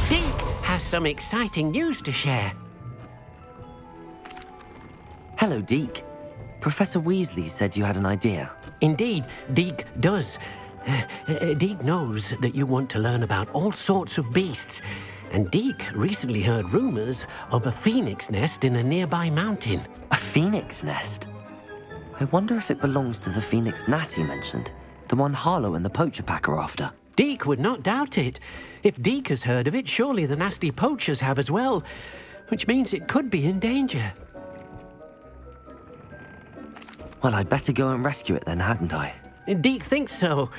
Deek has some exciting news to share. Hello, Deek. Professor Weasley said you had an idea. Indeed, Deek does. Deek knows that you want to learn about all sorts of beasts, and Deek recently heard rumors of a phoenix nest in a nearby mountain. A phoenix nest? I wonder if it belongs to the phoenix Natty mentioned, the one Harlow and the poacher pack are after. Deek would not doubt it. If Deek has heard of it, surely the nasty poachers have as well, which means it could be in danger. Well, I'd better go and rescue it then, hadn't I? Deek thinks so.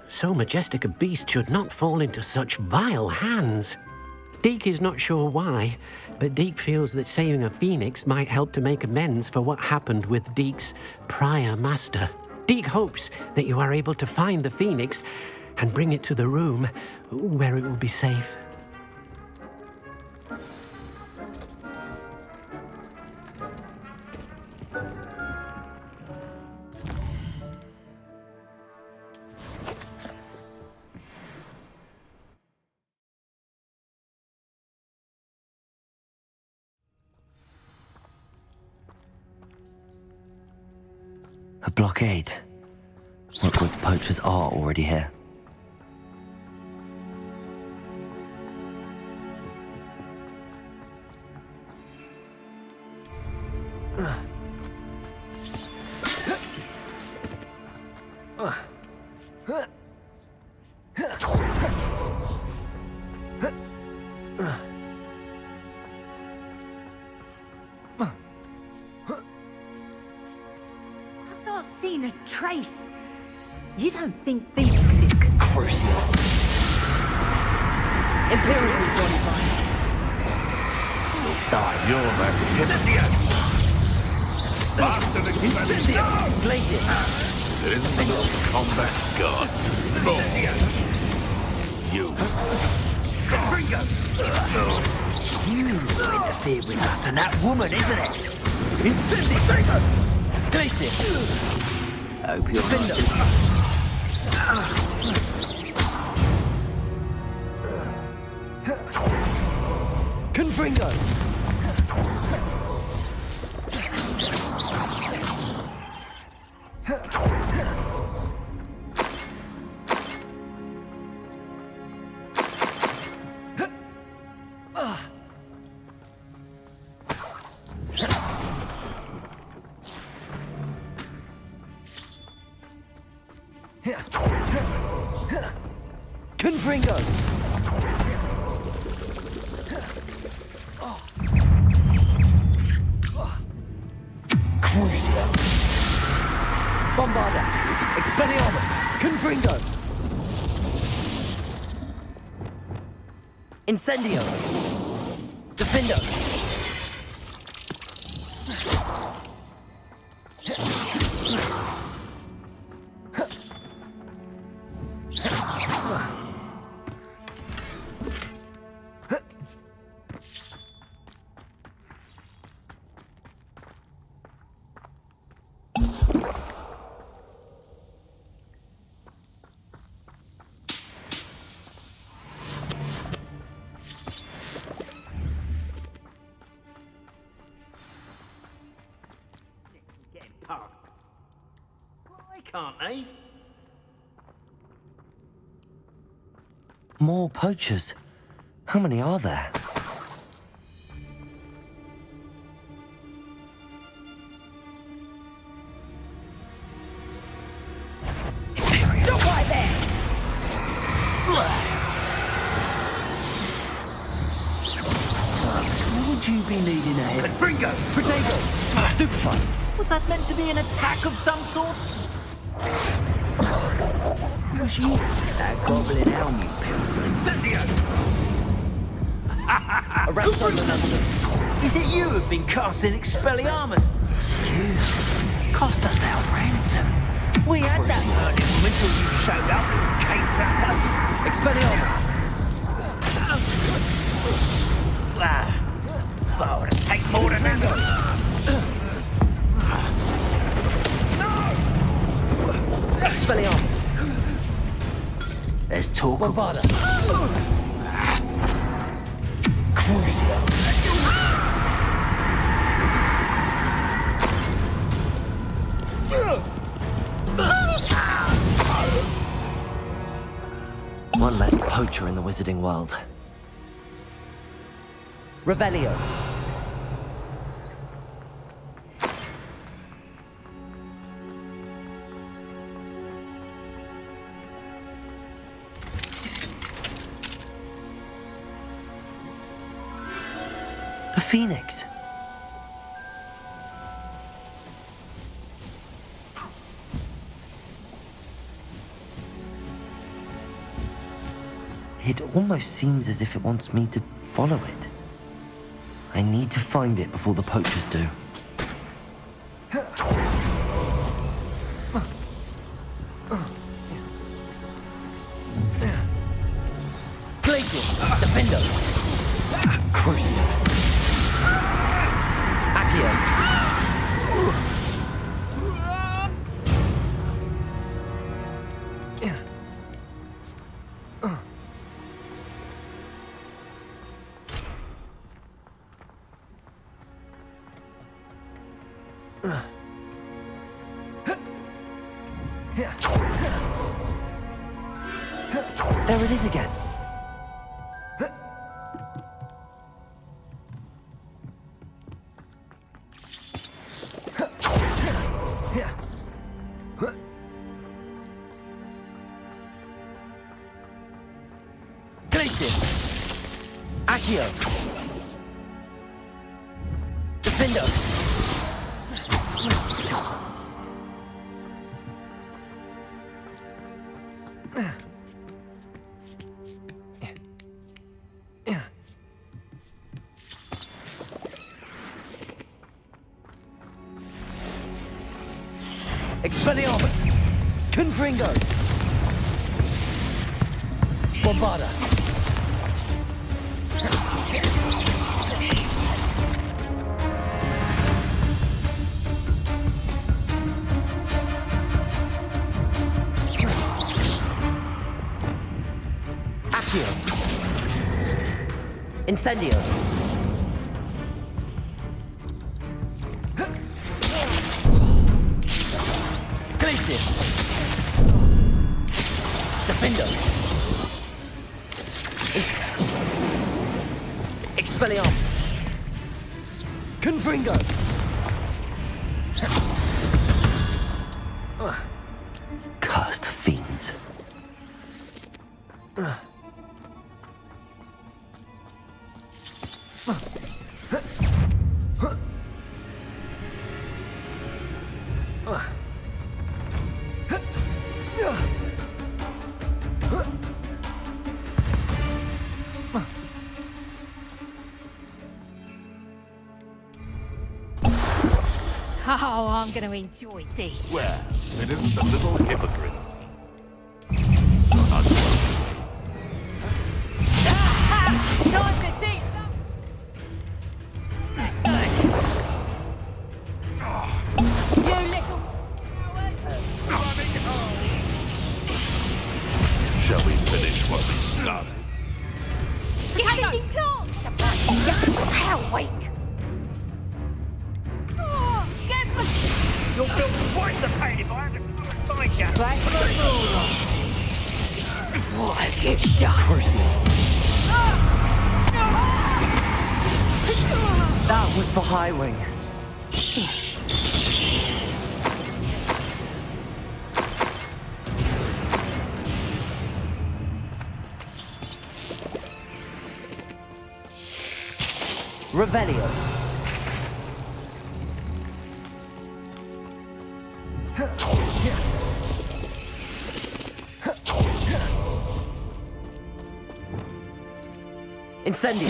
So majestic a beast should not fall into such vile hands. Deek is not sure why, but Deek feels that saving a phoenix might help to make amends for what happened with Deek's prior master. Deek hopes that you are able to find the phoenix and bring it to the room where it will be safe. A blockade. Hogwarts poachers are already here. Seen a trace. You don't think Phoenixes could... Crucial. Imperial body fire. You're the Incendio! Bastard Incendio! Glacius! There isn't enough combat god. You. Confringo! You interfered with us and that woman, isn't it? Incendio! Glacius! Hope you're right. Confringo! Confringo! Crucio! Bombarda! Expelliarmus! Confringo! Incendio! Defendo! Why can't they? More poachers. How many are there? Stop right there! Would you be needing a hit? Confringo! Protego! Stupefy! Was that meant to be an attack of some sort? Was you? That goblin helm, you pilfer. Incendio! Arresto Monastic. Is it you who've been casting Expelliarmus? Cost us our ransom. We had that burning room until you showed up and came back. Expelliarmus! Well, it'll take more than that. Expelliarmus! There's talk of... Bombarda! poacher in the wizarding world. Revelio. The Phoenix. It almost seems as if it wants me to follow it. I need to find it before the poachers do. Glacius! Defender! Crucial! Accio! There it is again. Glacius! Accio! Defender! Expelliarmus! Confringo! Bombarda! Accio! Incendio! Glacius! Defender! Expelliarmus! Confringo! Cursed fiends. Oh, I'm going to enjoy this. Well, it isn't a little hypocrite. Time to teach them. You little... Shall we finish what we started? Taking plants! How weak! Your bill was twice the pain if I had to come and find you. Back for the rules. What have you done? That was for High Wing. Revelio. Incendio.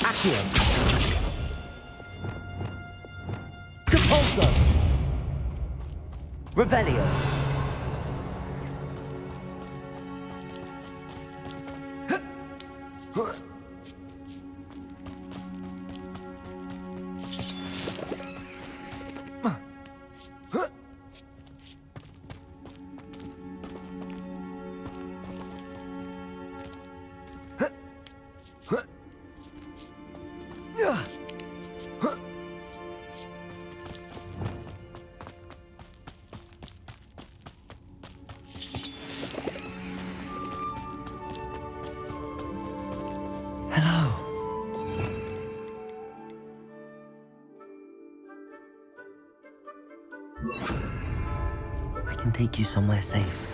Accio. Compulso. Revelio. I can take you somewhere safe.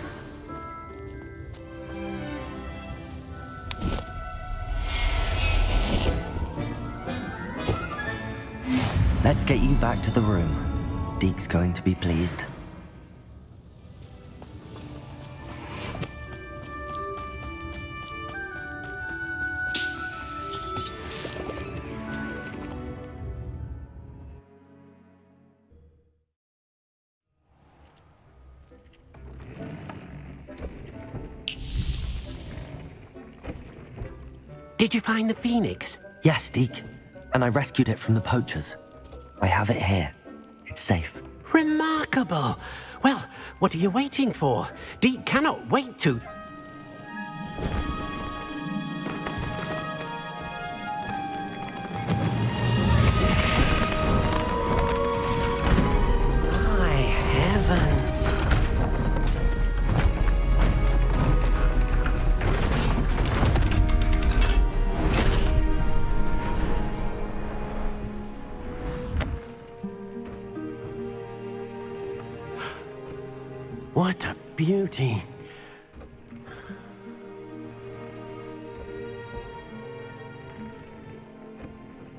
Let's get you back to the room. Deek's going to be pleased. Did you find the Phoenix? Yes, Deek. And I rescued it from the poachers. I have it here. It's safe. Remarkable! Well, what are you waiting for? Deek cannot wait to... My heavens! What a beauty.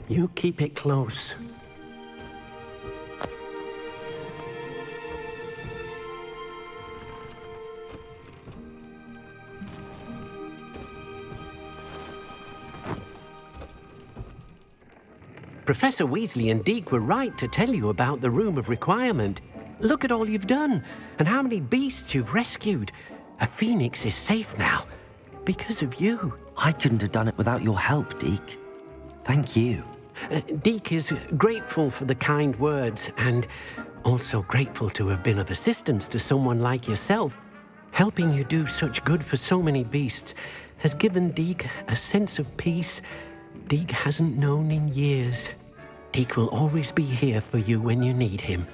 You keep it close. Professor Weasley and Deek were right to tell you about the Room of Requirement. Look at all you've done, and how many beasts you've rescued. A phoenix is safe now, because of you. I couldn't have done it without your help, Deek. Thank you. Deek is grateful for the kind words, and also grateful to have been of assistance to someone like yourself. Helping you do such good for so many beasts has given Deek a sense of peace Deek hasn't known in years. Deek will always be here for you when you need him.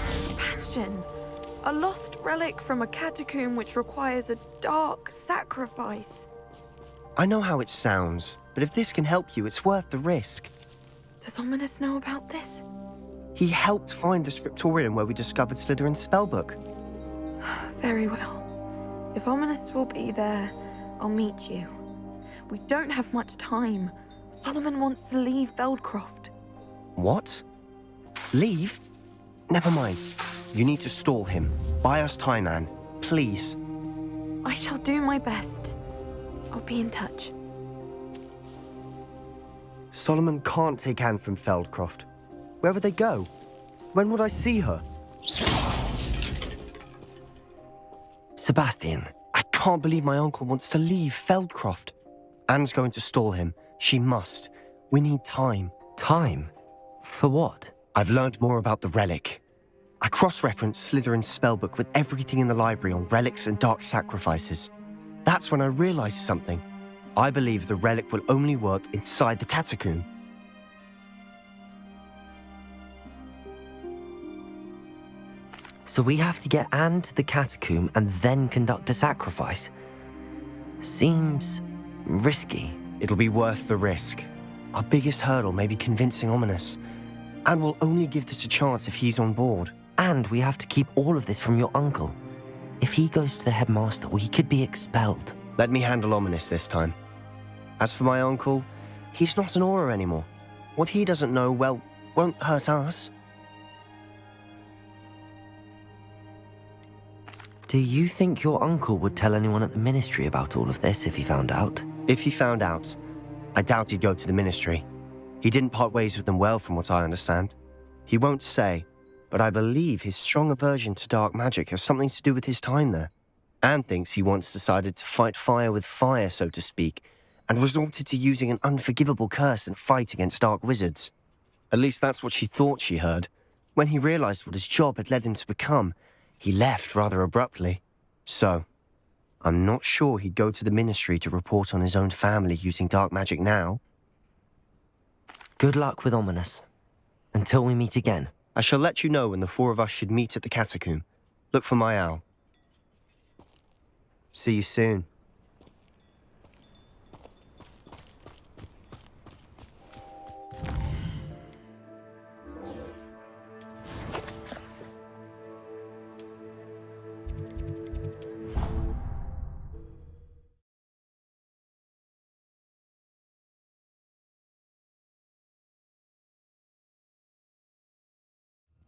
Sebastian, a lost relic from a catacomb which requires a dark sacrifice. I know how it sounds, but if this can help you, it's worth the risk. Does Ominis know about this? He helped find the scriptorium where we discovered Slytherin's spellbook. Very well. If Ominis will be there, I'll meet you. We don't have much time. Solomon wants to leave Veldcroft. What? Leave? Never mind. You need to stall him. Buy us time, Anne. Please. I shall do my best. I'll be in touch. Solomon can't take Anne from Feldcroft. Where would they go? When would I see her? Sebastian. I can't believe my uncle wants to leave Feldcroft. Anne's going to stall him. She must. We need time. Time? For what? I've learned more about the relic. I cross-referenced Slytherin's spellbook with everything in the library on relics and dark sacrifices. That's when I realized something. I believe the relic will only work inside the catacomb. So we have to get Anne to the catacomb and then conduct a sacrifice? Seems risky. It'll be worth the risk. Our biggest hurdle may be convincing Ominis. And we'll only give this a chance if he's on board. And we have to keep all of this from your uncle. If he goes to the headmaster, he could be expelled. Let me handle Ominis this time. As for my uncle, he's not an Auror anymore. What he doesn't know, well, won't hurt us. Do you think your uncle would tell anyone at the ministry about all of this if he found out? If he found out, I doubt he'd go to the ministry. He didn't part ways with them well, from what I understand. He won't say, but I believe his strong aversion to dark magic has something to do with his time there. Anne thinks he once decided to fight fire with fire, so to speak, and resorted to using an unforgivable curse in a fight against dark wizards. At least that's what she thought she heard. When he realized what his job had led him to become, he left rather abruptly. So, I'm not sure he'd go to the ministry to report on his own family using dark magic now. Good luck with Ominis. Until we meet again. I shall let you know when the four of us should meet at the catacomb. Look for my owl. See you soon.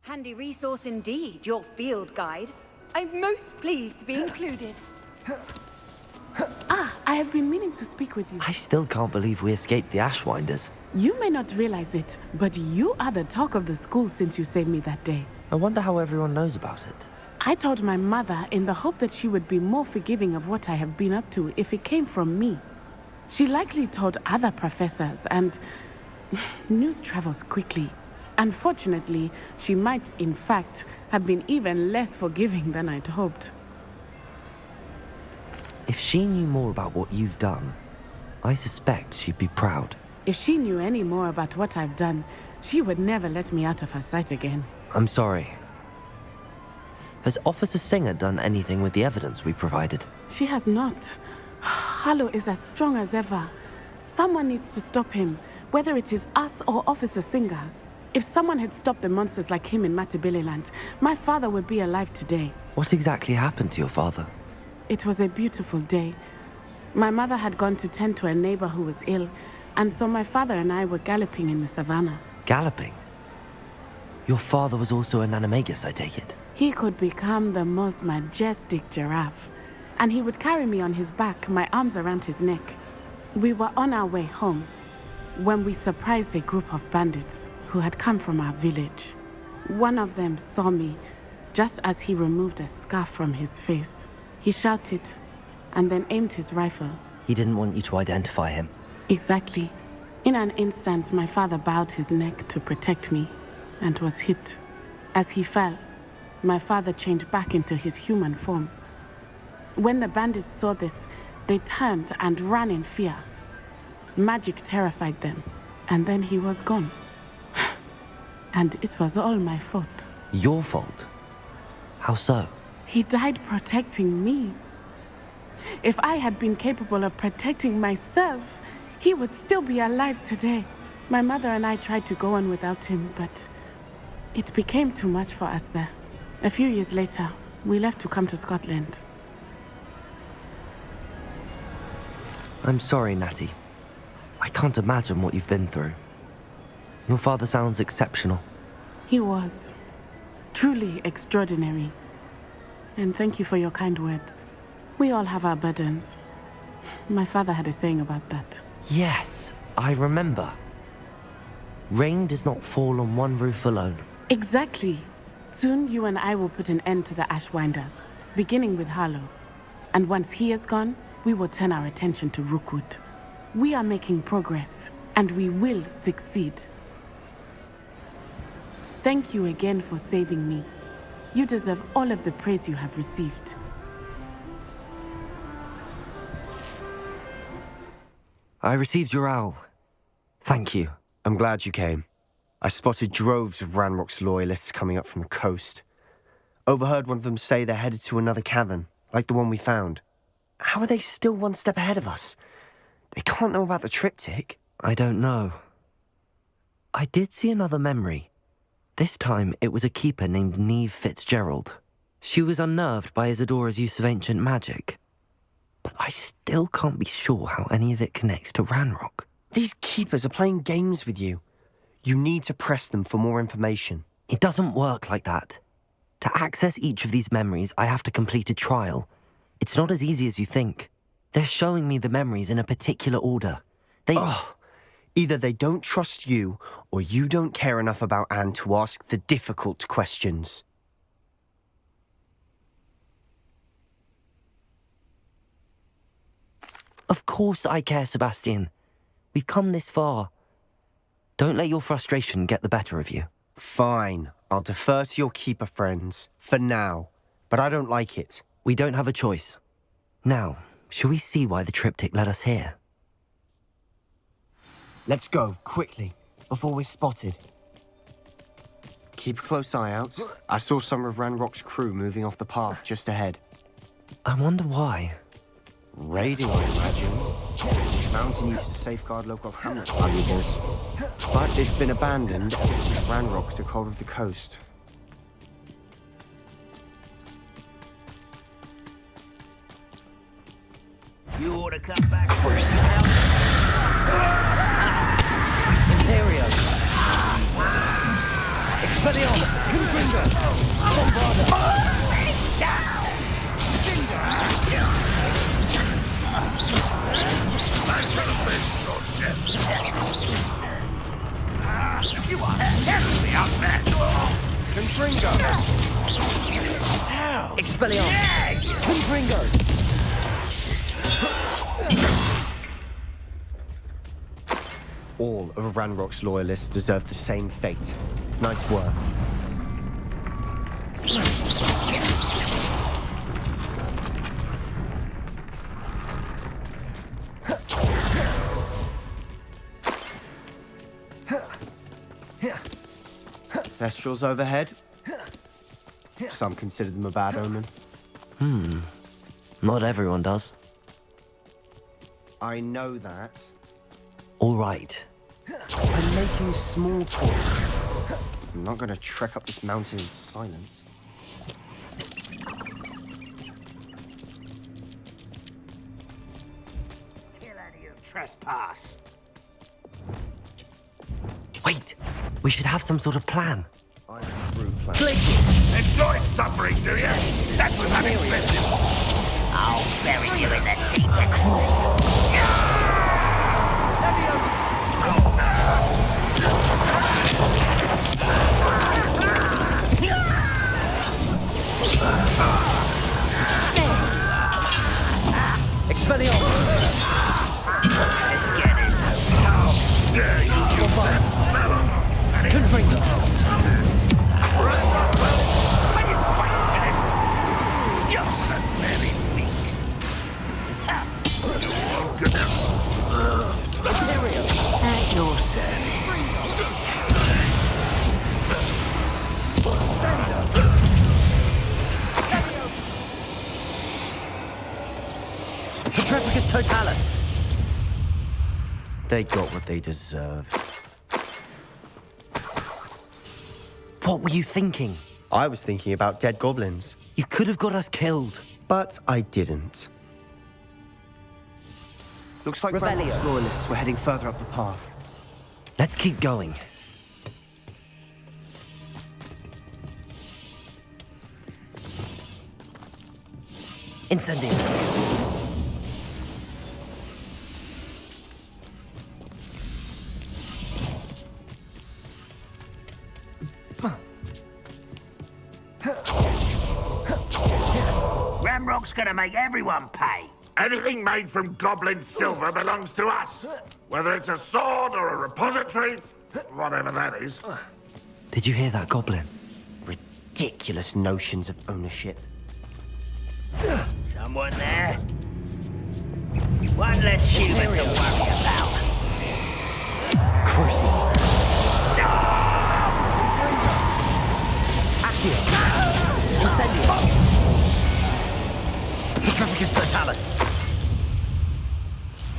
Handy resource indeed, your field guide. I'm most pleased to be included. I have been meaning to speak with you. I still can't believe we escaped the Ashwinders. You may not realize it, but you are the talk of the school since you saved me that day. I wonder how everyone knows about it. I told my mother in the hope that she would be more forgiving of what I have been up to if it came from me. She likely told other professors, and news travels quickly. Unfortunately, she might, in fact, have been even less forgiving than I'd hoped. If she knew more about what you've done, I suspect she'd be proud. If she knew any more about what I've done, she would never let me out of her sight again. I'm sorry. Has Officer Singer done anything with the evidence we provided? She has not. Harlow is as strong as ever. Someone needs to stop him, whether it is us or Officer Singer. If someone had stopped the monsters like him in Matabeleland, my father would be alive today. What exactly happened to your father? It was a beautiful day. My mother had gone to tend to a neighbor who was ill, and so my father and I were galloping in the savannah. Galloping? Your father was also an animagus, I take it? He could become the most majestic giraffe, and he would carry me on his back, my arms around his neck. We were on our way home when we surprised a group of bandits who had come from our village. One of them saw me just as he removed a scarf from his face. He shouted and then aimed his rifle. He didn't want you to identify him. Exactly. In an instant, my father bowed his neck to protect me and was hit. As he fell, my father changed back into his human form. When the bandits saw this, they turned and ran in fear. Magic terrified them, and then he was gone. And it was all my fault. Your fault? How so? He died protecting me. If I had been capable of protecting myself, he would still be alive today. My mother and I tried to go on without him, but it became too much for us there. A few years later, we left to come to Scotland. I'm sorry, Natty. I can't imagine what you've been through. Your father sounds exceptional. He was. Truly extraordinary. And thank you for your kind words. We all have our burdens. My father had a saying about that. Yes, I remember. Rain does not fall on one roof alone. Exactly. Soon you and I will put an end to the Ashwinders, beginning with Harlow. And once he is gone, we will turn our attention to Rookwood. We are making progress, and we will succeed. Thank you again for saving me. You deserve all of the praise you have received. I received your owl. Thank you. I'm glad you came. I spotted droves of Ranrok's Loyalists coming up from the coast. Overheard one of them say they're headed to another cavern, like the one we found. How are they still one step ahead of us? They can't know about the triptych. I don't know. I did see another memory. This time, it was a keeper named Neve Fitzgerald. She was unnerved by Isadora's use of ancient magic. But I still can't be sure how any of it connects to Ranrok. These keepers are playing games with you. You need to press them for more information. It doesn't work like that. To access each of these memories, I have to complete a trial. It's not as easy as you think. They're showing me the memories in a particular order. Either they don't trust you, or you don't care enough about Anne to ask the difficult questions. Of course I care, Sebastian. We've come this far. Don't let your frustration get the better of you. Fine. I'll defer to your keeper friends, for now. But I don't like it. We don't have a choice. Now, shall we see why the triptych led us here? Let's go, quickly, before we're spotted. Keep a close eye out. I saw some of Ranrock's crew moving off the path just ahead. I wonder why. Raiding, I imagine. The mountain used to safeguard local hamlet valuables. But it's been abandoned ever since Ranrok took hold of the coast. You ought to come back first now. Imperio. Expelliarmus. Confringo. Bombarda. You are definitely up there. Confringo. Expelliarmus. Confringo. All of Ranrock's loyalists deserve the same fate. Nice work. Thestrals overhead. Some consider them a bad omen. Not everyone does. I know that. All right. I'm making small talk. I'm not going to trek up this mountain in silence. Kill any of trespass. Wait! We should have some sort of plan. I'm through plan. Enjoy suffering, do you? That's what I'm expensive. I'll bury you in the deepest. Expelliarmus. Let's get this over. Dare you do that, fella? Confringo. Are you quite finished? You're so very weak. Oh, goodness. Imperio. At your service. Triptych Totalis. They got what they deserved. What were you thinking? I was thinking about dead goblins, You could have got us killed. but I didn't. Looks like Revelio. Ranrock's loyalists were heading further up the path. Let's keep going. Incendio. Ranrock's gonna make everyone pay. Anything made from goblin silver belongs to us. Whether it's a sword or a repository, whatever that is. Did you hear that, Goblin? Ridiculous notions of ownership. Someone there? One less human to worry about. Crucial. Accio. Incendio. Triptych Totalis.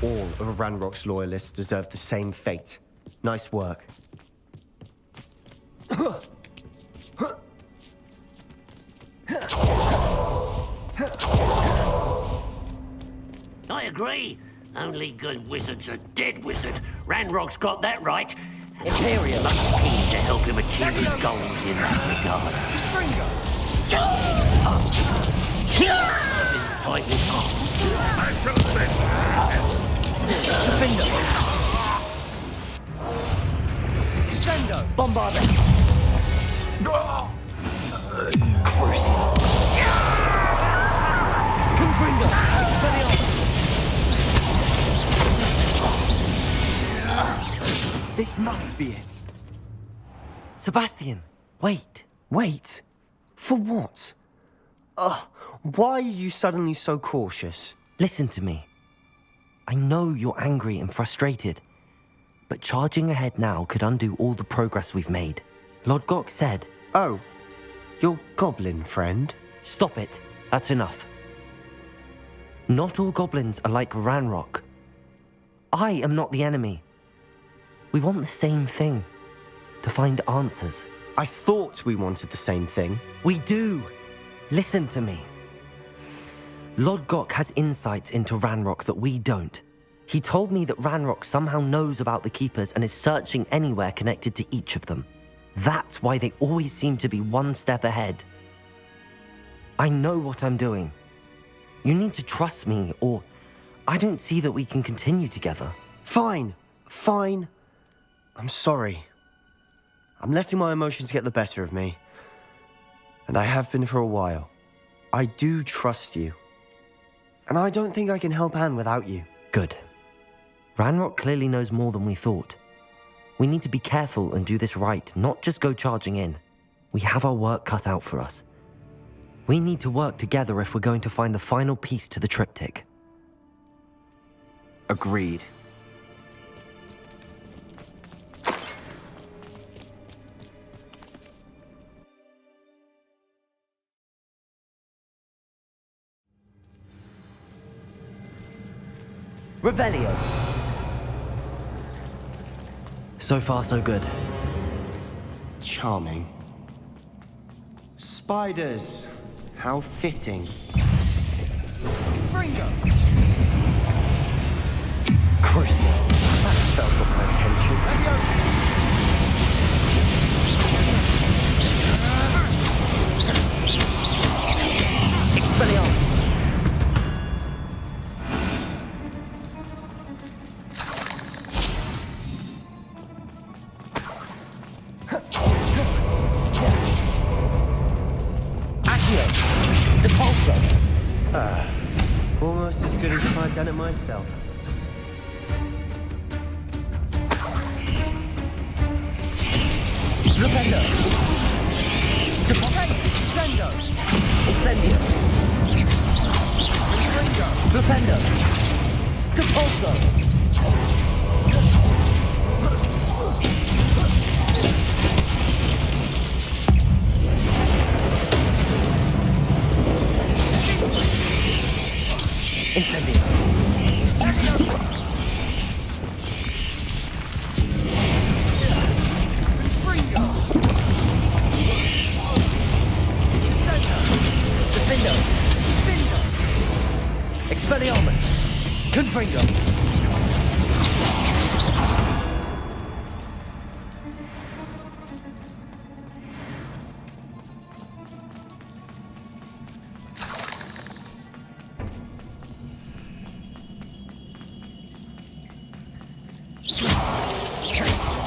All of Ranrock's loyalists deserve the same fate. Nice work. I agree. Only good wizard's a dead wizard. Ranrok's got that right. Imperium must be keen to help him achieve his goals in that regard. Fighting I shall Descendo! Bombarda! Crucial! Confringo! Expelliarmus! This must be it. Sebastian, wait. Wait? For what? Why are you suddenly so cautious? Listen to me. I know you're angry and frustrated, but charging ahead now could undo all the progress we've made. Lodgok said... Oh, your goblin friend? Stop it. That's enough. Not all goblins are like Ranrok. I am not the enemy. We want the same thing. To find answers. I thought we wanted the same thing. We do. Listen to me. Lodgok has insights into Ranrok that we don't. He told me that Ranrok somehow knows about the Keepers and is searching anywhere connected to each of them. That's why they always seem to be one step ahead. I know what I'm doing. You need to trust me, or I don't see that we can continue together. Fine. I'm sorry. I'm letting my emotions get the better of me. And I have been for a while. I do trust you. And I don't think I can help Anne without you. Good. Ranrok clearly knows more than we thought. We need to be careful and do this right, not just go charging in. We have our work cut out for us. We need to work together if we're going to find the final piece to the triptych. Agreed. Revelio. So far, so good. Charming. Spiders. How fitting. Fringo. Crucial. That spell got my attention. Expelliarmus. Almost as good as if I'd done it myself. Flipendo. Descendo. Incendio. Flipendo. Depulso. Incendio. Expelliarmus. Confringo.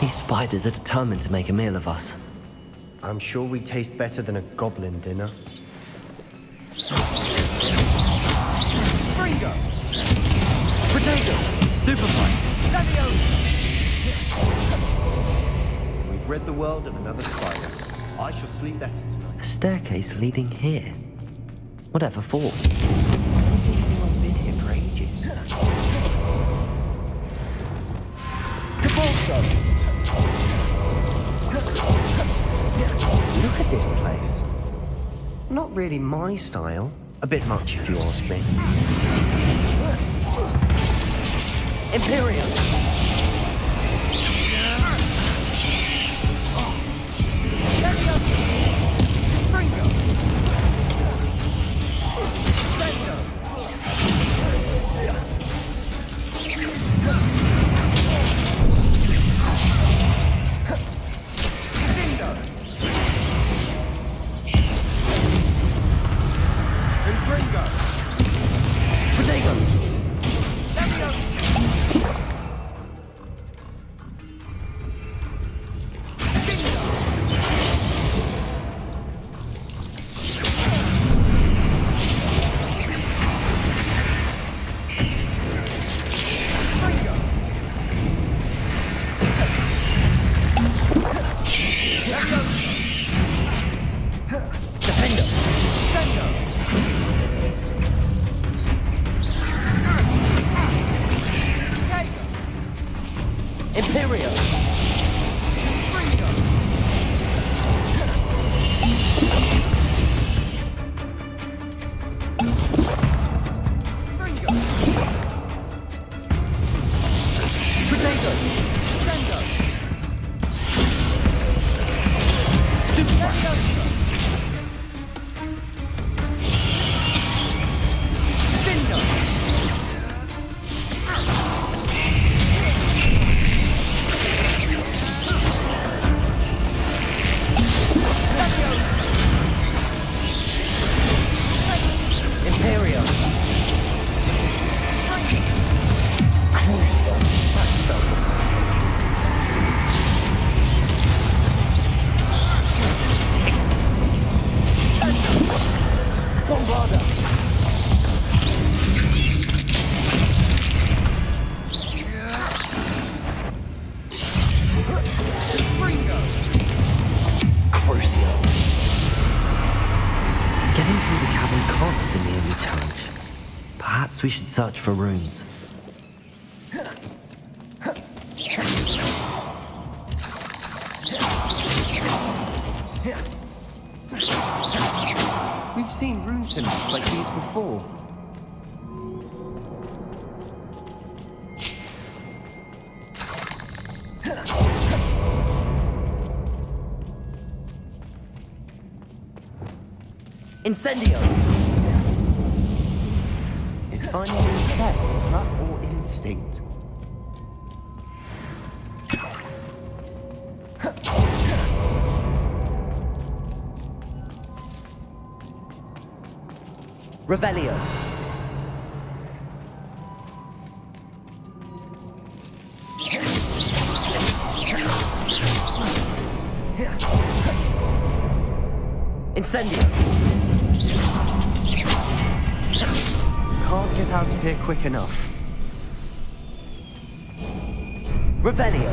These spiders are determined to make a meal of us. I'm sure we taste better than a goblin dinner. Fringo. Potato! Stupefy! We've rid the world of another spider. I shall sleep better tonight. A staircase leading here. Whatever for? I don't think anyone's been here for ages. Depulso. Look at this place. Not really my style. A bit much, if you ask me. Imperium. Imperial. Potato. Sendo. Stupefy. Findo. Imperial. Crucio. That spell got my attention. Bombarda. Crucio. Getting through the cavern can't have been the only challenge. Perhaps we should search for runes. We've seen rune symbols like these before. Incendio. Is finding these chests luck or instinct? Revelio. Incendio. Can't get out of here quick enough. Revelio.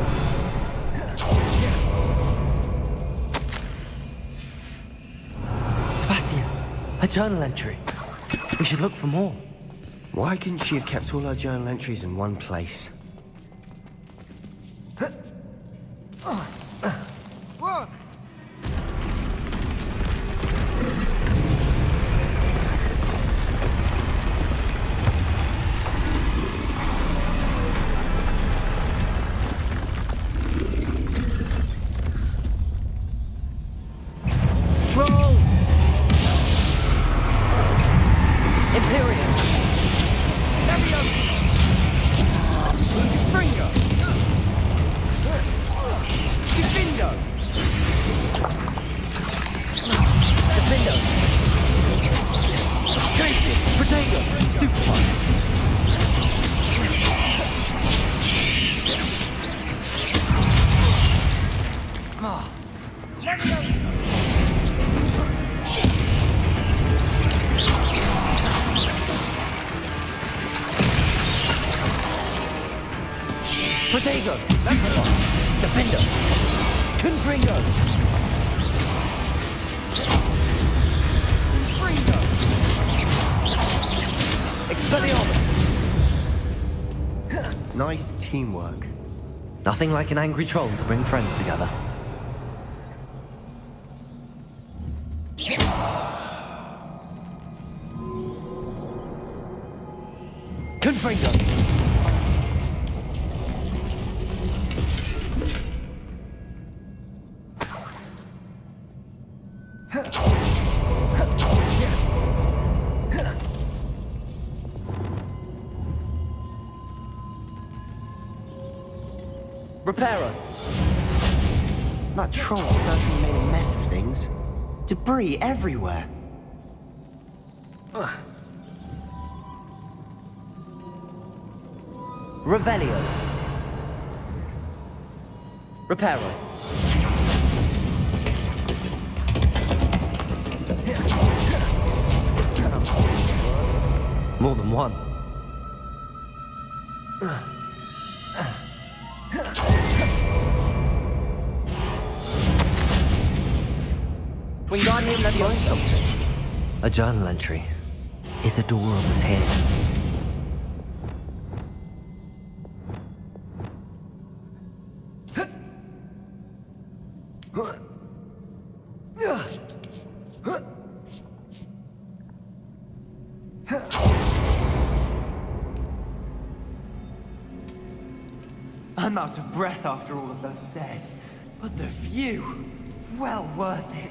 Sebastian, a journal entry. We should look for more. Why couldn't she have kept all her journal entries in one place? Troll. Imperial. Levio. Fringo. Defindo. Defindo. Traces. Potato. Stupefy. Protego! Defender! Confringo! Fringo! Expelliarmus! Nice teamwork. Nothing like an angry troll to bring friends together. Confringo! Reparo. That troll certainly made a mess of things. Debris everywhere. Revelio. Reparo. More than one. Wingardium Leviosa. A journal entry. Isadora was here. I'm out of breath after all of those stairs, but the view, well worth it.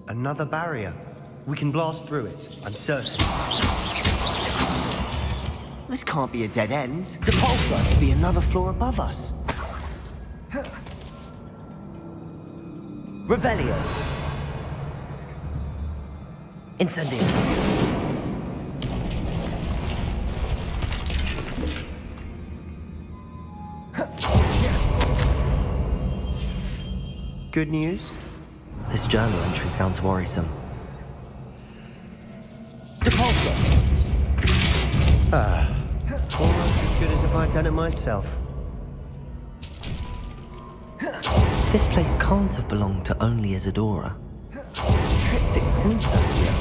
Another barrier. We can blast through it, I'm certain. This can't be a dead end. The pulse must be another floor above us. Revelio. Incendio. Good news? This journal entry sounds worrisome. Depulsor. Almost as good as if I'd done it myself. This place can't have belonged to only Isadora. Triptych pointed us here.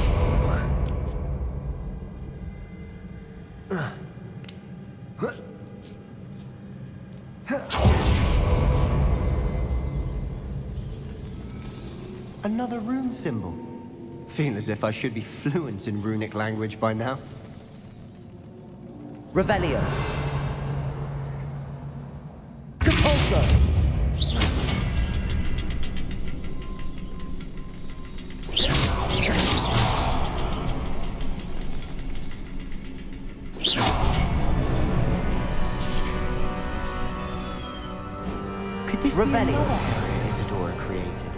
Another rune symbol. Feel as if I should be fluent in runic language by now. Revelio. Depulsor. Could this be another area Isadora created?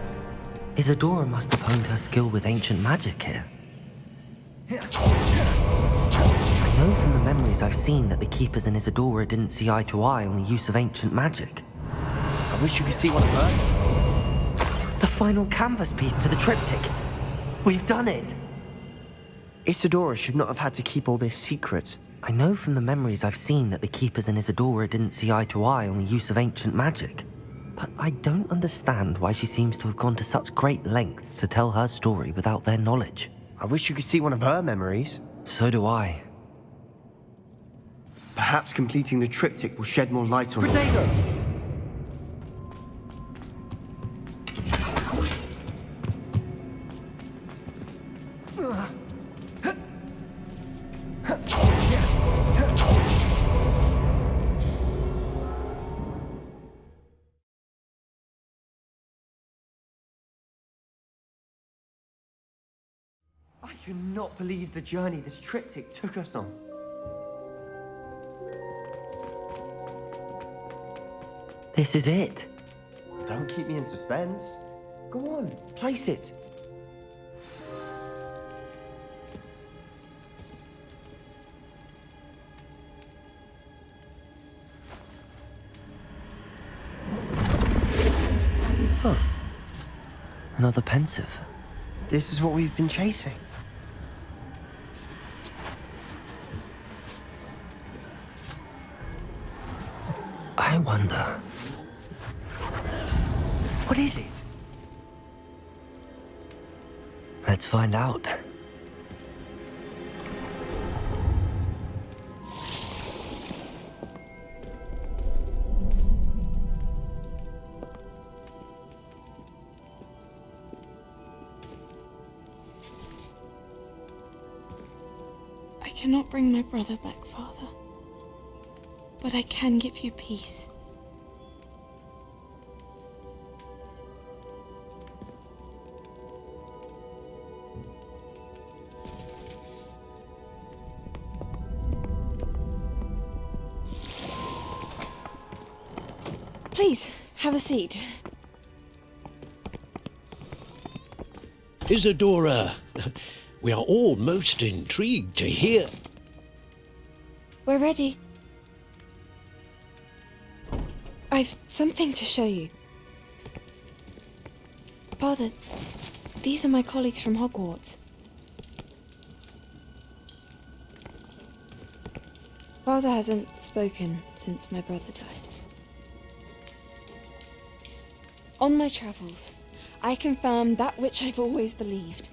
Isadora must have honed her skill with ancient magic here. I know from the memories I've seen that the Keepers and Isadora didn't see eye to eye on the use of ancient magic. I wish you could see one of her. The final canvas piece to the triptych. We've done it! Isadora should not have had to keep all this secret. I know from the memories I've seen that the Keepers and Isadora didn't see eye to eye on the use of ancient magic. But I don't understand why she seems to have gone to such great lengths to tell her story without their knowledge. I wish you could see one of her memories. So do I. Perhaps completing the triptych will shed more light on Potatoes! I cannot believe the journey this triptych took us on. This is it. Don't keep me in suspense. Go on, place it. Huh. Another pensive. This is what we've been chasing. I wonder. What is it? Let's find out. I cannot bring my brother back, Father. But I can give you peace. Please, have a seat. Isadora, we are all most intrigued to hear. We're ready. I've something to show you. Father, these are my colleagues from Hogwarts. Father hasn't spoken since my brother died. On my travels, I confirmed that which I've always believed.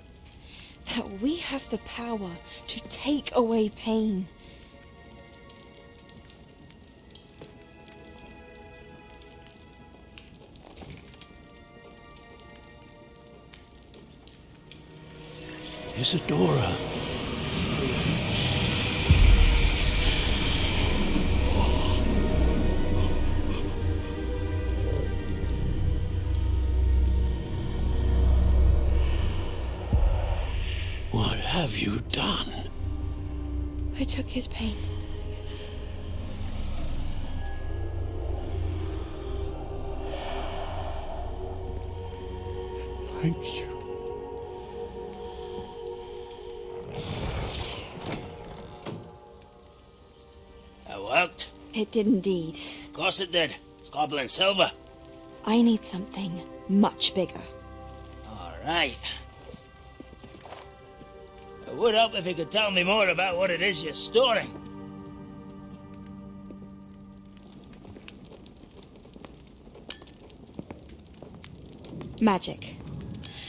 That we have the power to take away pain. Isadora. What have you done? I took his pain. Thank you. That worked. It did indeed. Of course it did. It's goblin silver. I need something much bigger. All right. It would help if you could tell me more about what it is you're storing. Magic.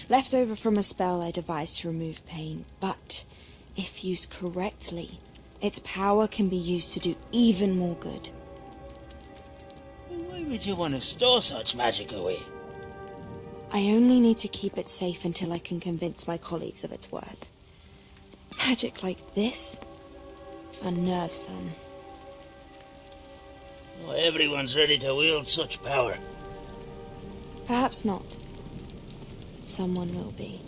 Left over from a spell I devised to remove pain, but if used correctly, its power can be used to do even more good. Why would you want to store such magic away? I only need to keep it safe until I can convince my colleagues of its worth. Magic like this unnerves some. Not everyone's ready to wield such power. Perhaps not. Someone will be.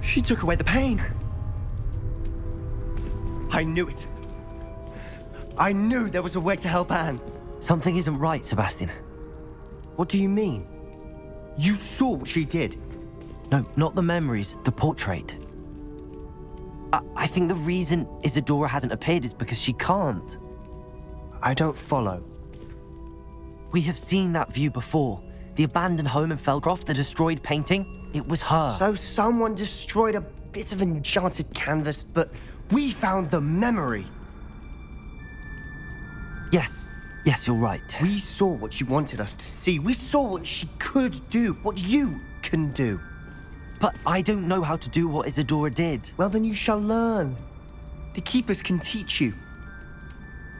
She took away the pain. I knew it. I knew there was a way to help Anne. Something isn't right, Sebastian. What do you mean? You saw what she did. No, not the memories, the portrait. I think the reason Isadora hasn't appeared is because she can't. I don't follow. We have seen that view before. The abandoned home in Felcroft, the destroyed painting. It was her. So someone destroyed a bit of enchanted canvas, but we found the memory. Yes, you're right. We saw what she wanted us to see. We saw what she could do, what you can do. But I don't know how to do what Isadora did. Well, then you shall learn. The Keepers can teach you.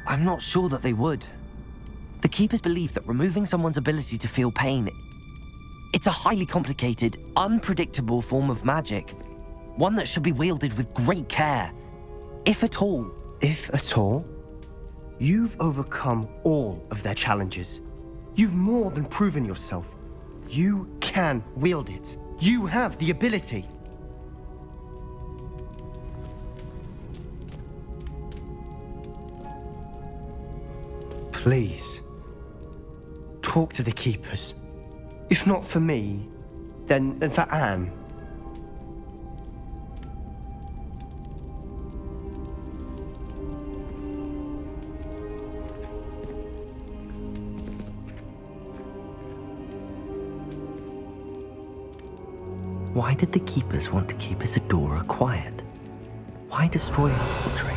I'm not sure that they would. The Keepers believe that removing someone's ability to feel pain, it's a highly complicated, unpredictable form of magic. One that should be wielded with great care. If at all. If at all? You've overcome all of their challenges. You've more than proven yourself. You can wield it. You have the ability. Please, talk to the Keepers. If not for me, then for Anne. Why did the Keepers want to keep Isadora quiet? Why destroy her portrait?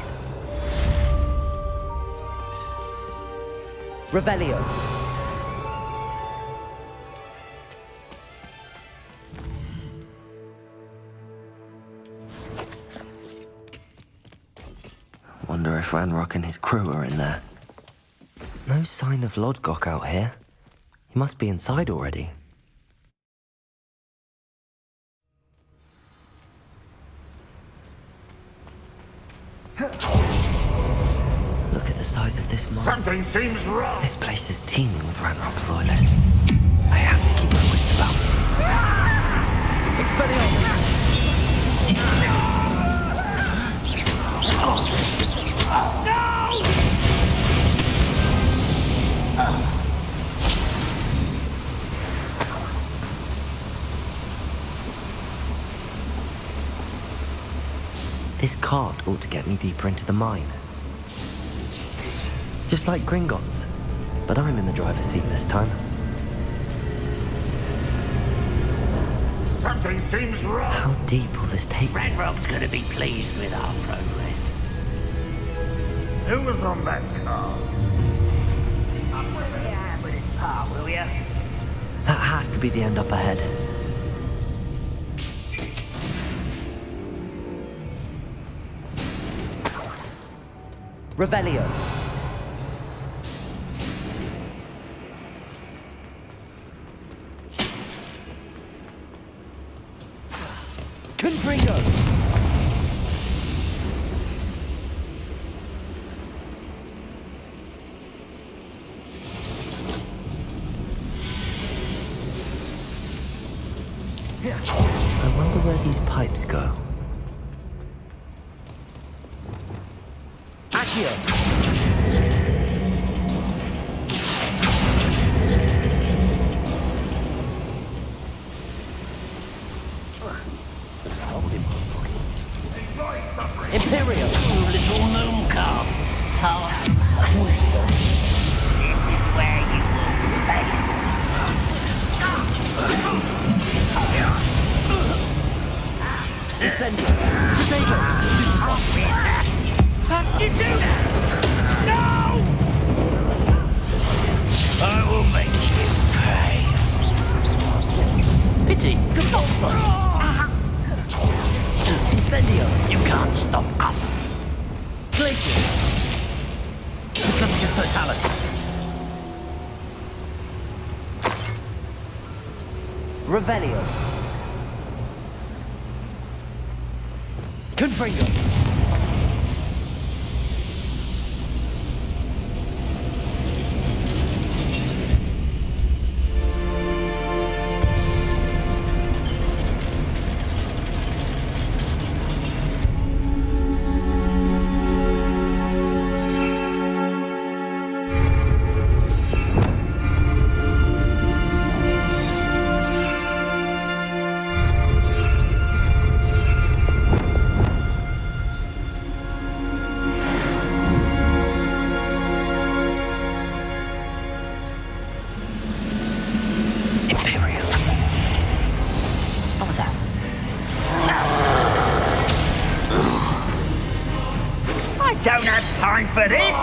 Revelio. Wonder if Ranrok and his crew are in there. No sign of Lodgok out here. He must be inside already. Look at the size of this mine. Something seems wrong. This place is teeming with Ranrok's loyalists. I have to keep my wits about me. Expelliarmus! This cart ought to get me deeper into the mine. Just like Gringotts, but I'm in the driver's seat this time. Something seems wrong. How deep will this take me? Ranrok's gonna be pleased with our progress. Who was on that car? Up with your hand with his paw, will ya? That has to be the end up ahead. Revelio. Confringo. I wonder where these pipes go. Accio. Imperial. Little gnome calf. Crucial. This is where you will fail. Incendio. Potato. How did you do that? No! I will make you pay. Pity. Good also. Incendio. You can't stop us. Glacier. Triptych Totalis. Revelio. Confringo. Don't have time for this!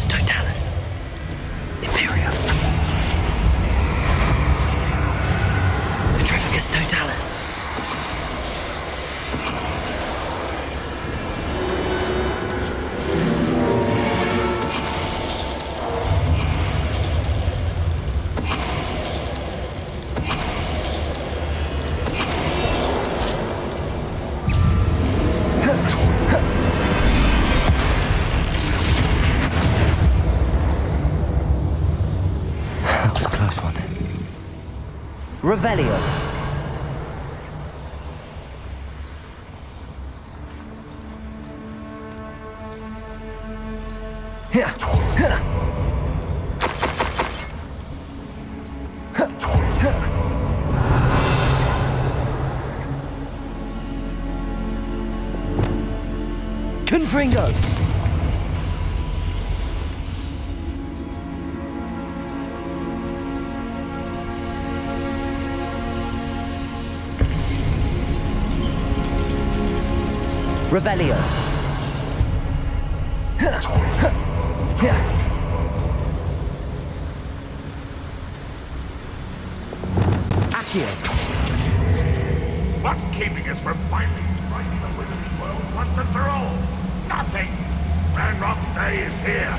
Totalis. Imperial. Petrificus Totalis. Revelio. Confringo. Revelio. Accio. What's keeping us from finally striking the wizarding world once and for all? Nothing! Ranrok Day is here.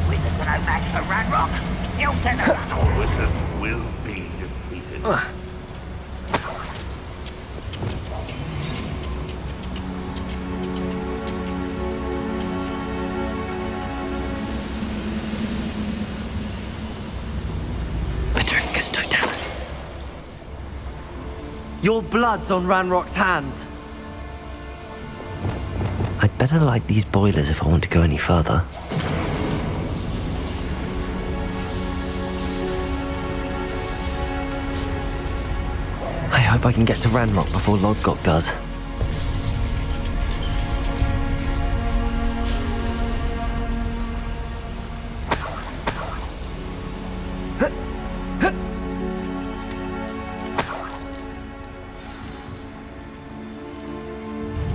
Wizards are no match for Ranrok. He'll send them back. Our wizards will be defeated. Your blood's on Ranrock's hands. I'd better light these boilers if I want to go any further. I hope I can get to Ranrok before Lodgok does.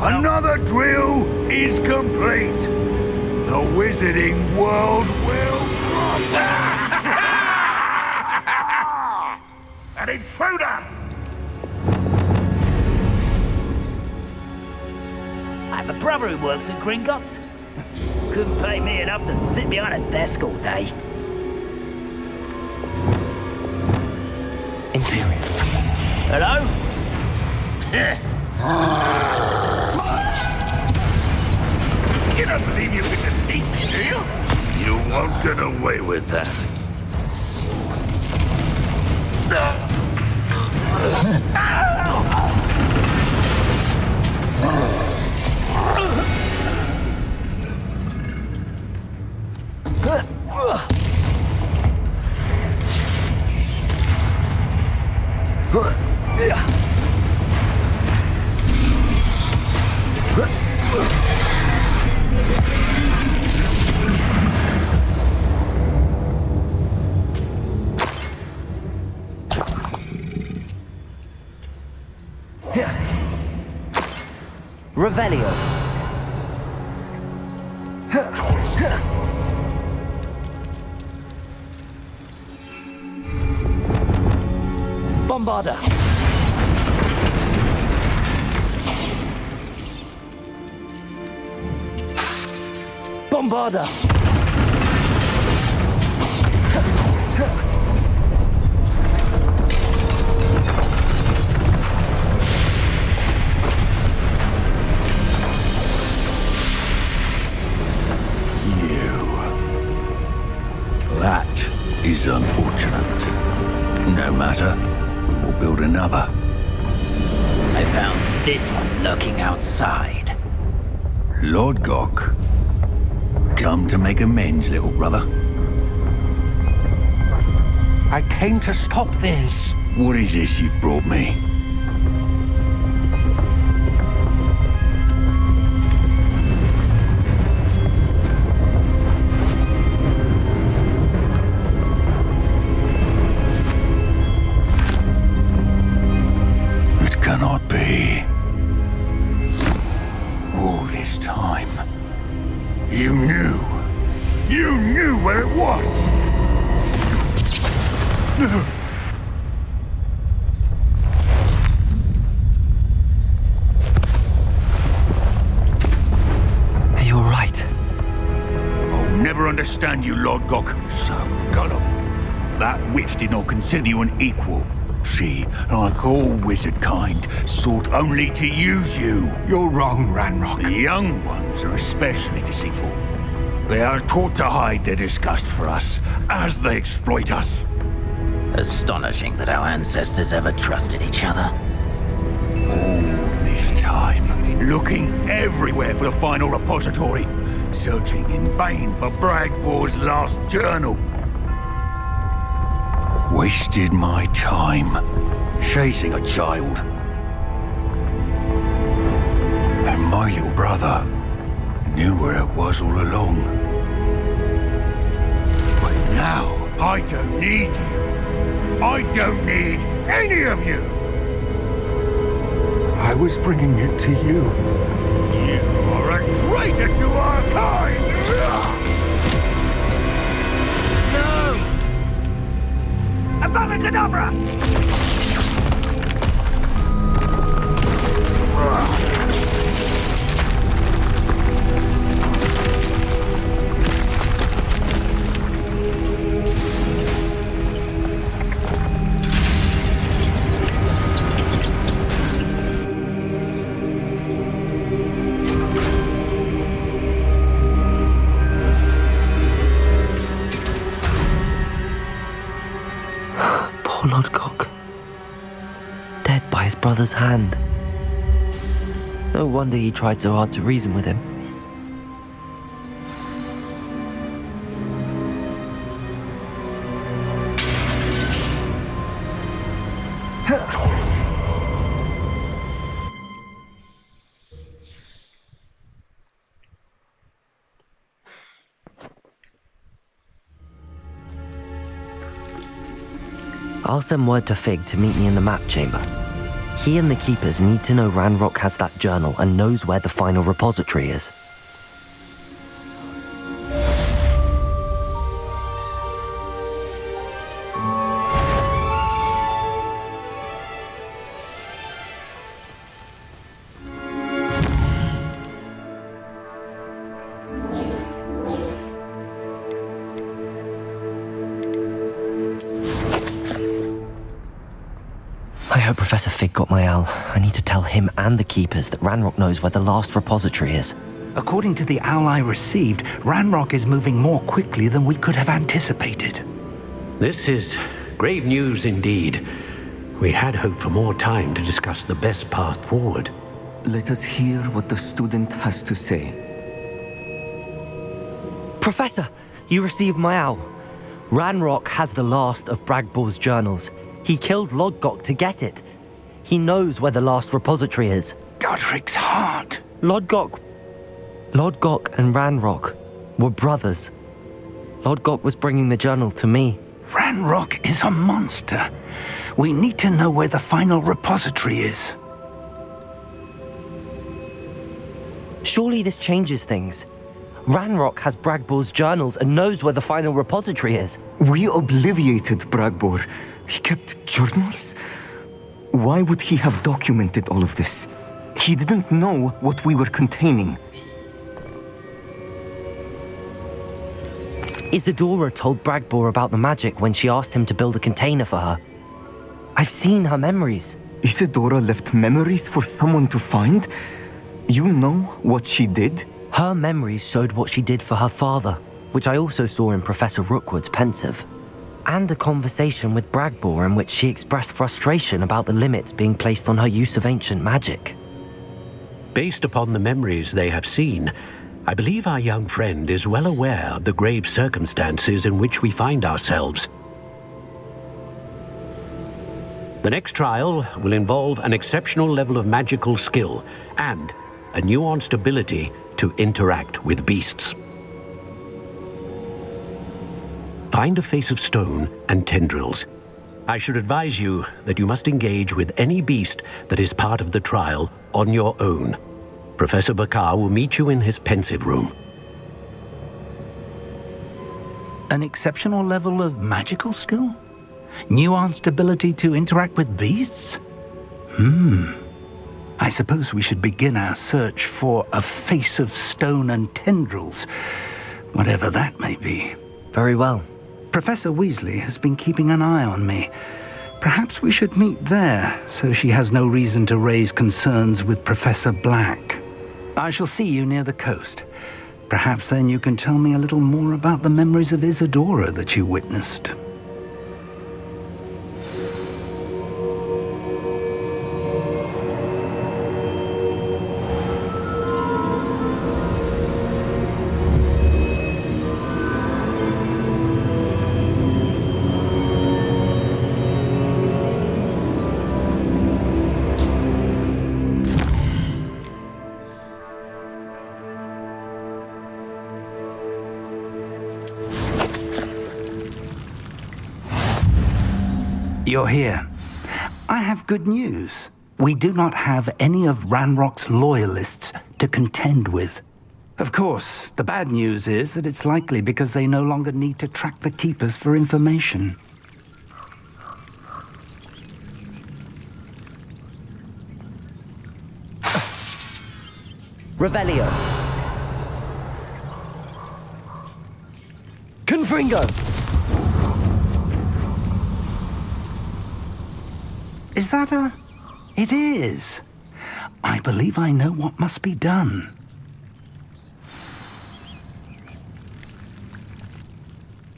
Another drill is complete. The wizarding world will An intruder! I have a brother who works in Gringotts. Couldn't pay me enough to sit behind a desk all day. Inferior. Hello? You don't believe you can defeat me, do you? You won't get away with that. Revelio. Bombarda. Bombarda. That is unfortunate. No matter, we will build another. I found this one lurking outside. Lodgok. Come to make amends, little brother. I came to stop this. What is this you've brought me? Cannot be. All this time, you knew where it was. Are you all right? I'll never understand you, Lodgok. So gullible. That witch did not consider you an equal. She, like all wizard kind, sought only to use you. You're wrong, Ranrok. The young ones are especially deceitful. They are taught to hide their disgust for us, as they exploit us. Astonishing that our ancestors ever trusted each other. All this time, looking everywhere for the final repository, searching in vain for Bragbor's last journal. Wasted my time chasing a child. And my little brother knew where it was all along. But now, I don't need you. I don't need any of you. I was bringing it to you. You are a traitor to our kind. Avada Kedavra! Poor Lodgok. Dead by his brother's hand. No wonder he tried so hard to reason with him. I'll send word to Fig to meet me in the map chamber. He and the Keepers need to know Ranrok has that journal and knows where the final repository is. I hope Professor Fig got my owl. I need to tell him and the Keepers that Ranrok knows where the last repository is. According to the owl I received, Ranrok is moving more quickly than we could have anticipated. This is grave news indeed. We had hoped for more time to discuss the best path forward. Let us hear what the student has to say. Professor, you received my owl. Ranrok has the last of Bragbor's journals. He killed Lodgok to get it. He knows where the last repository is. Godric's heart. Lodgok and Ranrok were brothers. Lodgok was bringing the journal to me. Ranrok is a monster. We need to know where the final repository is. Surely this changes things. Ranrok has Bragbor's journals and knows where the final repository is. We obliviated Bragbor. He kept journals? Why would he have documented all of this? He didn't know what we were containing. Isadora told Bragbor about the magic when she asked him to build a container for her. I've seen her memories. Isadora left memories for someone to find? You know what she did? Her memories showed what she did for her father, which I also saw in Professor Rookwood's pensive. And a conversation with Bragbor in which she expressed frustration about the limits being placed on her use of ancient magic. Based upon the memories they have seen, I believe our young friend is well aware of the grave circumstances in which we find ourselves. The next trial will involve an exceptional level of magical skill and a nuanced ability to interact with beasts. Find a face of stone and tendrils. I should advise you that you must engage with any beast that is part of the trial on your own. Professor Bakar will meet you in his pensive room. An exceptional level of magical skill? Nuanced ability to interact with beasts? I suppose we should begin our search for a face of stone and tendrils, whatever that may be. Very well. Professor Weasley has been keeping an eye on me. Perhaps we should meet there, so she has no reason to raise concerns with Professor Black. I shall see you near the coast. Perhaps then you can tell me a little more about the memories of Isadora that you witnessed. You're here. I have good news. We do not have any of Ranrok's Loyalists to contend with. Of course, the bad news is that it's likely because they no longer need to track the Keepers for information. Revelio. Confringo. Is that a... It is. I believe I know what must be done.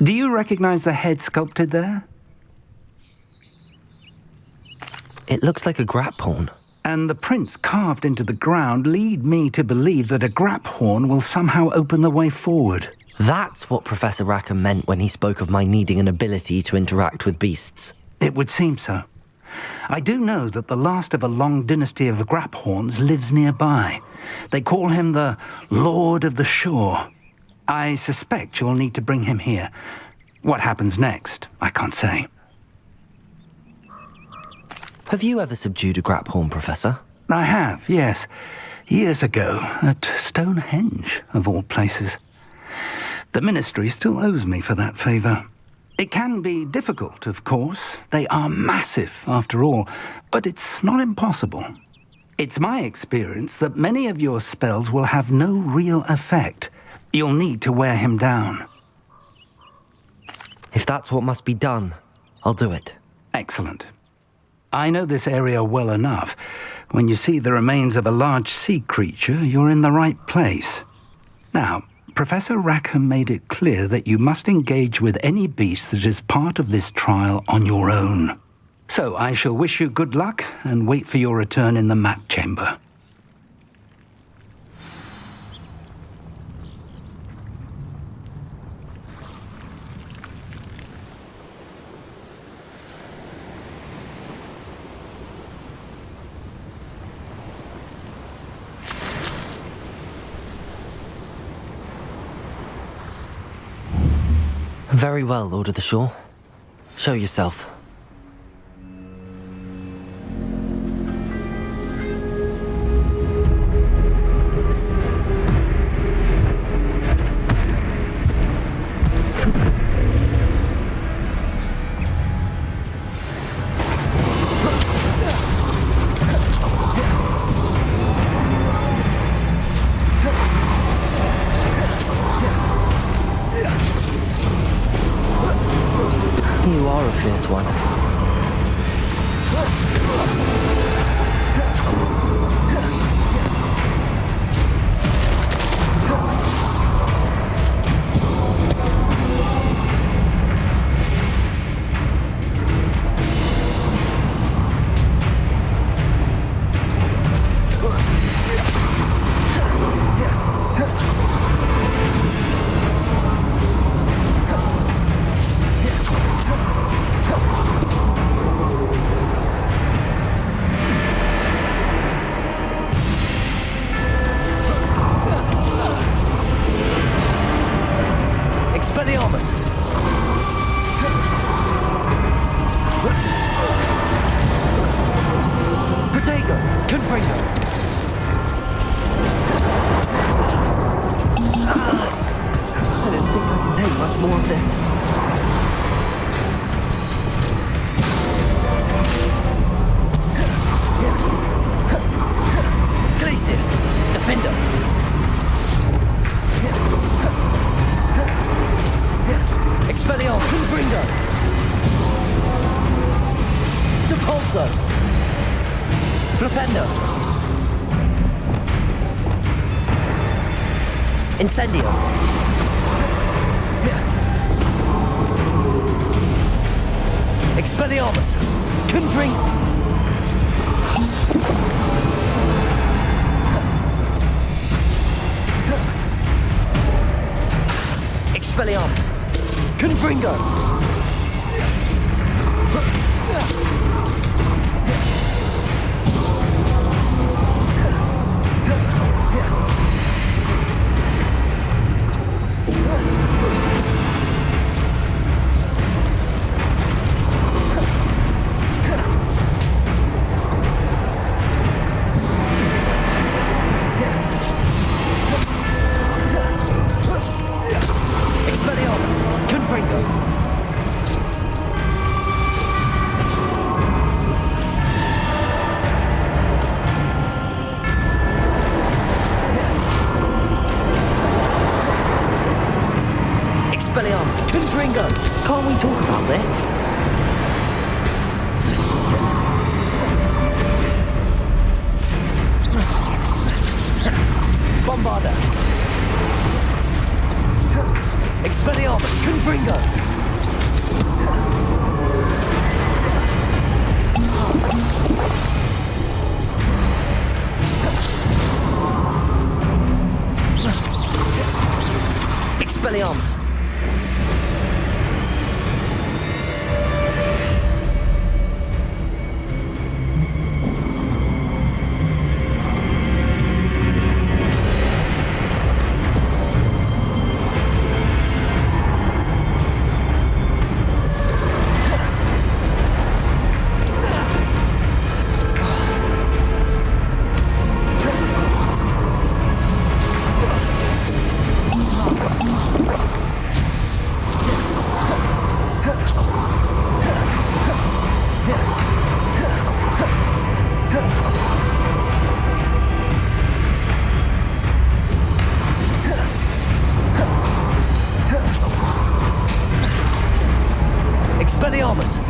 Do you recognize the head sculpted there? It looks like a grap horn. And the prints carved into the ground lead me to believe that a grap horn will somehow open the way forward. That's what Professor Rackham meant when he spoke of my needing an ability to interact with beasts. It would seem so. I do know that the last of a long dynasty of grap horns lives nearby. They call him the Lord of the Shore. I suspect you'll need to bring him here. What happens next, I can't say. Have you ever subdued a grap horn, Professor? I have, yes. Years ago, at Stonehenge, of all places. The Ministry still owes me for that favor. It can be difficult, of course. They are massive, after all, but it's not impossible. It's my experience that many of your spells will have no real effect. You'll need to wear him down. If that's what must be done, I'll do it. Excellent. I know this area well enough. When you see the remains of a large sea creature, you're in the right place. Now, Professor Rackham made it clear that you must engage with any beast that is part of this trial on your own. So I shall wish you good luck and wait for your return in the map chamber. Very well, Lord of the Shore. Show yourself. You are a fierce one. Incendio. Expelliarmus. Confring. Expelliarmus. Confringo. got this. Bombarda. Expelliarmus. Confringo. Expelliarmus. Expelliarmus!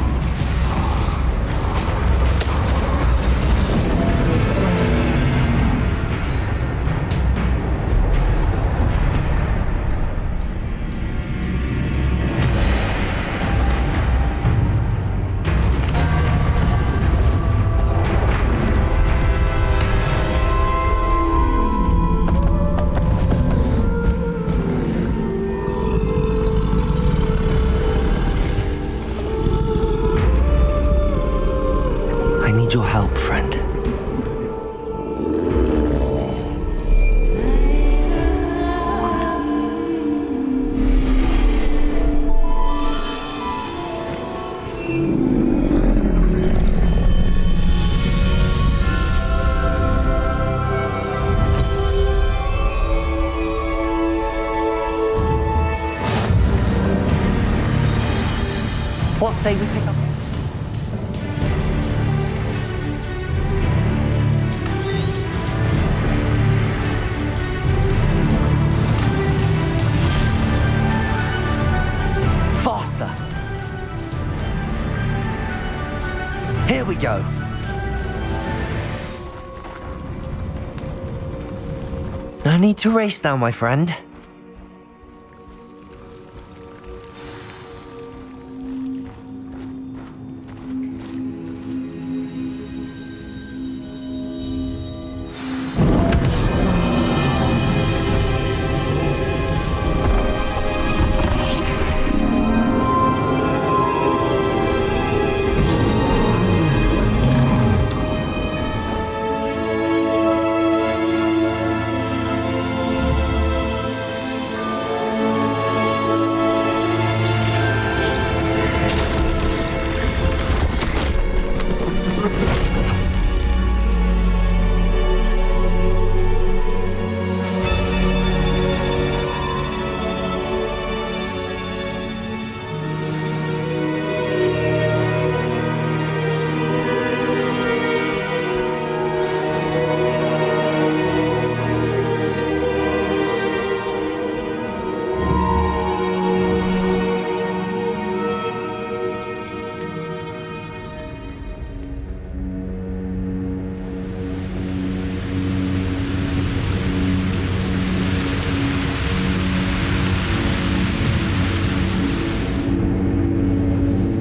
Your help, friend. What say we pick up? Here we go. No need to race now, my friend.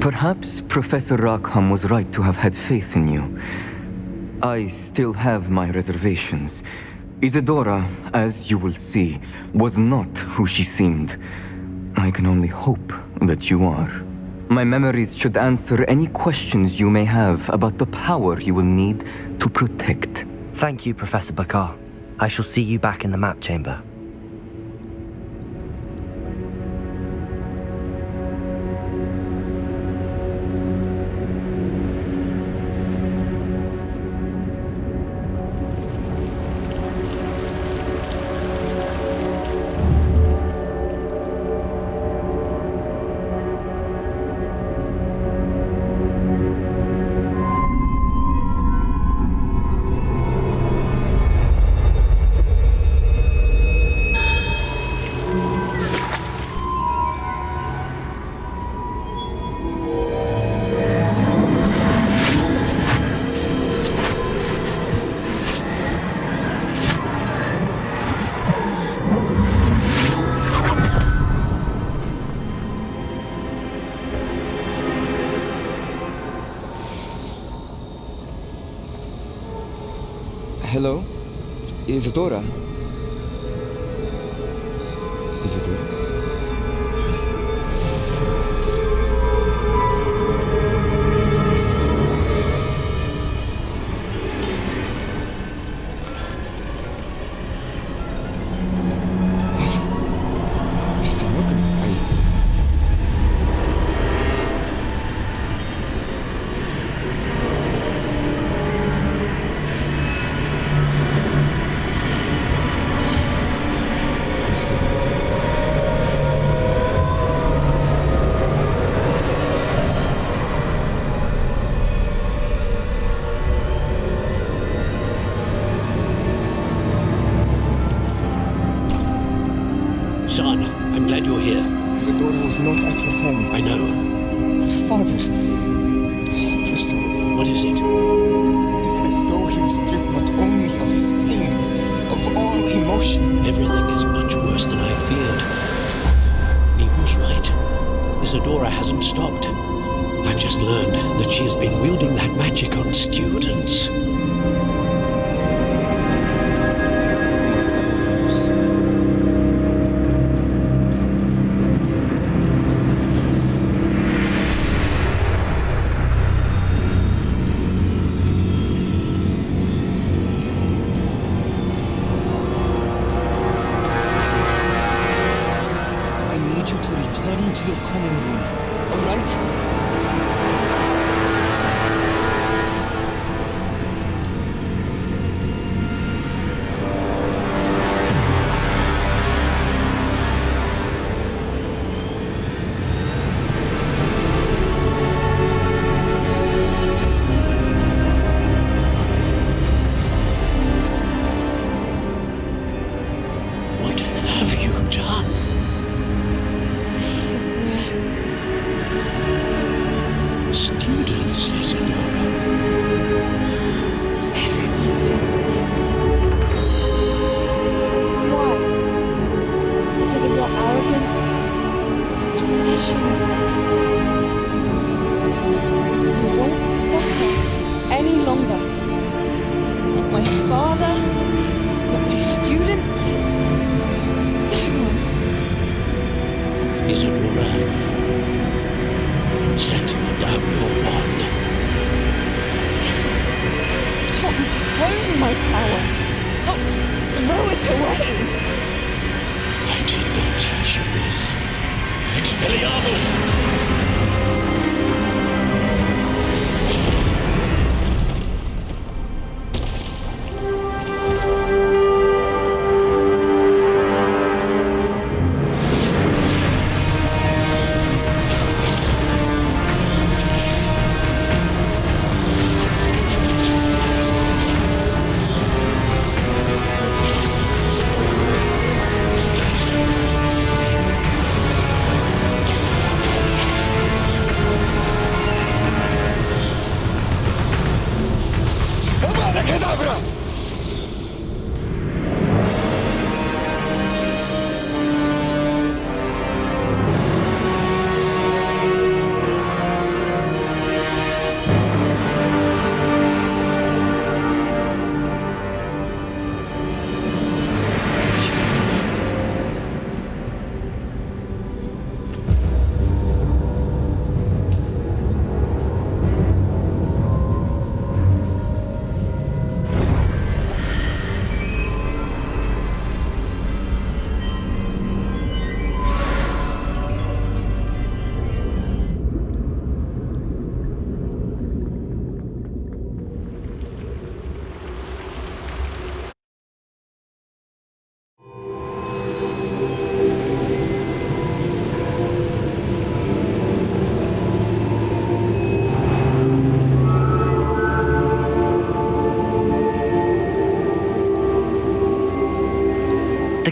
Perhaps Professor Rackham was right to have had faith in you. I still have my reservations. Isadora, as you will see, was not who she seemed. I can only hope that you are. My memories should answer any questions you may have about the power you will need to protect. Thank you, Professor Bakar. I shall see you back in the map chamber. Hello? Isadora? Isadora? Son, I'm glad you're here. Isadora was not at her home. I know. Her father. Percival. What is it? It is as though he was stripped not only of his pain, but of all emotion. Everything is much worse than I feared. Neve was right. Isadora hasn't stopped. I've just learned that she has been wielding that magic on students.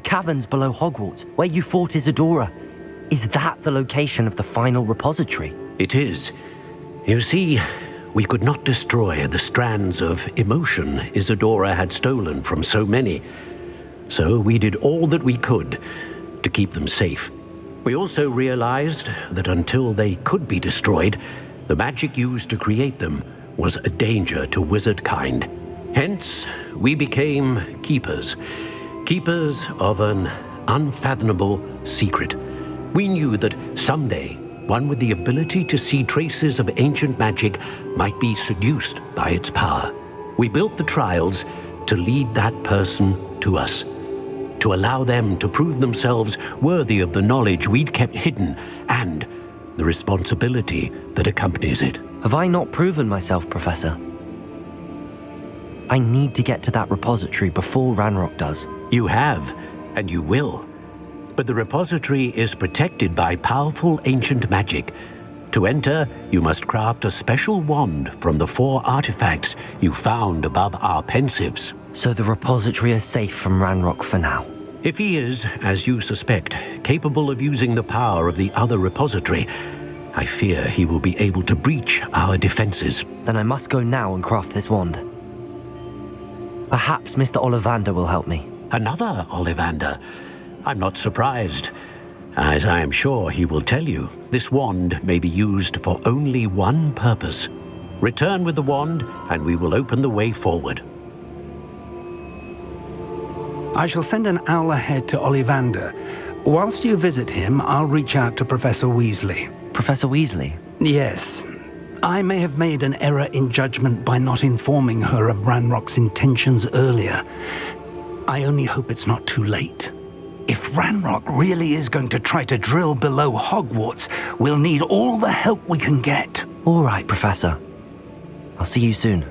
Caverns below Hogwarts, where you fought Isadora. Is that the location of the final repository? It is. You see, we could not destroy the strands of emotion Isadora had stolen from so many. So we did all that we could to keep them safe. We also realized that until they could be destroyed, the magic used to create them was a danger to wizard kind. Hence, we became keepers. Keepers of an unfathomable secret. We knew that someday, one with the ability to see traces of ancient magic might be seduced by its power. We built the trials to lead that person to us, to allow them to prove themselves worthy of the knowledge we'd kept hidden and the responsibility that accompanies it. Have I not proven myself, Professor? I need to get to that repository before Ranrok does. You have, and you will. But the repository is protected by powerful ancient magic. To enter, you must craft a special wand from the 4 artifacts you found above our pensives. So the repository is safe from Ranrok for now. If he is, as you suspect, capable of using the power of the other repository, I fear he will be able to breach our defenses. Then I must go now and craft this wand. Perhaps Mr. Ollivander will help me. Another Ollivander? I'm not surprised. As I am sure he will tell you, this wand may be used for only one purpose. Return with the wand, and we will open the way forward. I shall send an owl ahead to Ollivander. Whilst you visit him, I'll reach out to Professor Weasley. Professor Weasley? Yes. I may have made an error in judgment by not informing her of Ranrock's intentions earlier. I only hope it's not too late. If Ranrok really is going to try to drill below Hogwarts, we'll need all the help we can get. All right, Professor. I'll see you soon.